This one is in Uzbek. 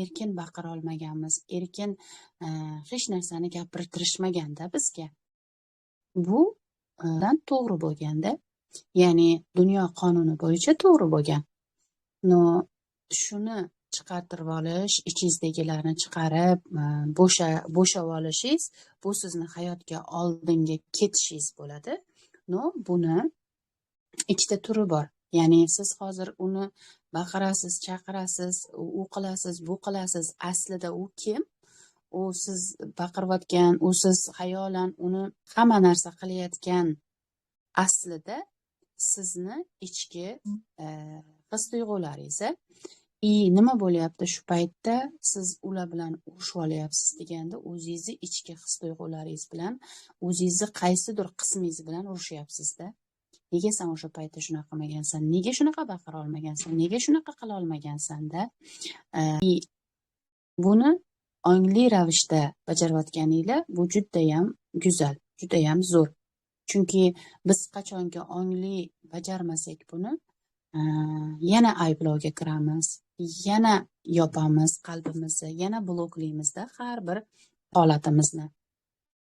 erkin baqira olmaganmiz, erkin hech narsani gapirtirishmaganda bizga. Bu to'g'ri bo'lganda, ya'ni dunyo qonuni bo'yicha to'g'ri bo'lgan. No, shuni chiqartirib olish, ichingizdagilarni chiqarib, bo'shab olishingiz, bu sizni hayotga oldinga ketishingiz bo'ladi. No, buni ikkita turi bor. Ya'ni siz hozir uni baqirasiz, chaqirasiz, u qilasiz, bu qilasiz. Aslida u kim? U siz baqirayotgan, u siz xayolan uni hamma narsa qilayotgan, aslida sizni ichki his-tuyg'ularingiz. Nima bo'lyapti shu paytda siz ular bilan urushib olyapsiz deganda, o'zingizni ichki his-tuyg'ularingiz bilan, o'zingizni qaysidir qismingiz bilan urushyapsiz-da. Nega sen o'sha paytda shunaqa qilmagansan? Nega shunaqa baqira olmagansan? Nega shunaqa qila olmagansan-da? Buni ongli ravishda bajarayotganinglar, bu judayam go'zal, judayam zo'r. Chunki biz qachonki ongli bajarmasak buni, yana ayblovga kiramiz, yana yopamiz qalbimizni, yana bloklaymiz-da har bir holatimizni.